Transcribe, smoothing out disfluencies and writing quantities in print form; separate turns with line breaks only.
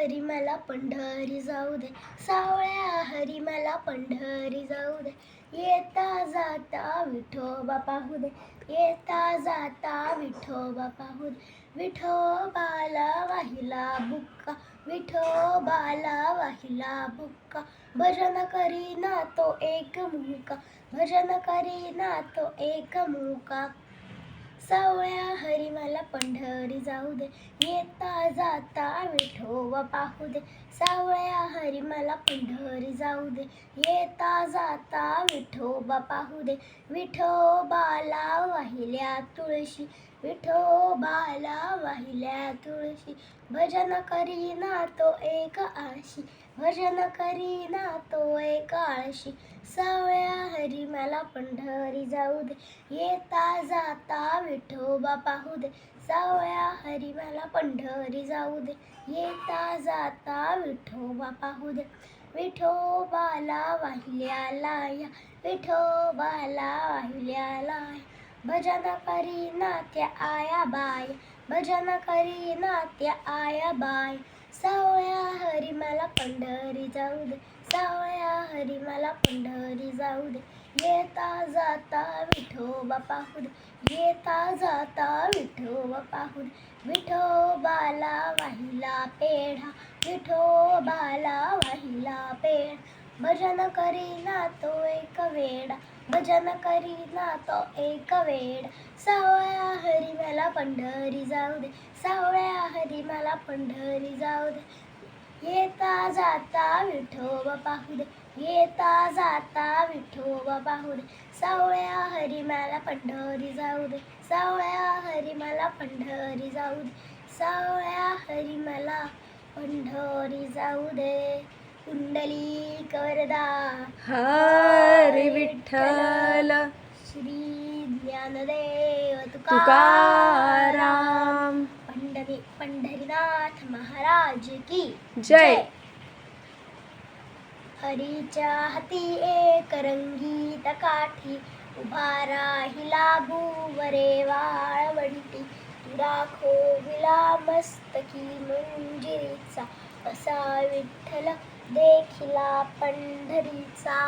हरी मला पंढरी जाऊ दे, सावळ्या हरी मला पंढरी जाऊ दे. येता जाता विठोबा पाहू दे, येता जाता विठोबा पाहू दे. विठोबाला वाहिला बुक्का, विठोबाला वाहिला बुक्का. भजन करीना तो एक मुका, भजन करीना तो एक मुका. सावळ्या हरी मला पंढरी जाऊ दे, येता जाता विठोबा पाहू दे. सावळ्या हरी मला पंढरी जाऊ दे, येता जाता विठोबा पाहू दे. विठोबाला वाहिल्या तुळशी, विठोबाला वाहिल्या तुळशी. भजन करीना तो एक आळशी, भजन करीना तो एक आळशी. सावळ्या हरी मला पंढरी जाऊ दे, येता जाता विठोबा पाहू दे. सावळ्या हरी मला पंढरी जाऊ दे, येता जाता विठोबा पाहू दे. विठोबाला वाहिल्या लाया, विठोबाला वाहिल्या लाया. भजन करीना त्या आया बाय, भजन करीना त्या आया बाय. सावळ्या हरी मला पंढरी जाऊ दे, सावळ्या हरी मला पंढरी जाऊ दे. येता जाता विठोबा पाहू दे, येता जाता विठोबा पाहू दे. विठोबाला वाहिला पेढा, विठोबाला वाहिला पेढा. भजन करीना तो एक वेडा, भजन करीना तो एक वेडा. सावळ्या हरी मला पंढरी जाऊ दे, सावळ्या हरी मला पंढरी जाऊ दे. येता जाता विठोबा पाहू दे, येता जाता विठोबा पाहू दे. सावळ्या हरी मला पंढरी जाऊ दे, सावळ्या हरी मला पंढरी जाऊ दे. सावळ्या हरी मला पंढरी जाऊ दे. कुंडलिक वरदा
हरी विठ्ठल
श्री ज्ञानदेव
तुकाराम.
पंढरीनाथ महाराज की
जय.
हरीच्या हाती एक रंगीत काठी, उभा राहिला भुवरे वाळवंटी. तुरा खोविला मस्तकी मंजिरीचा, असा विठ्ठल देखिला पंढरीचा.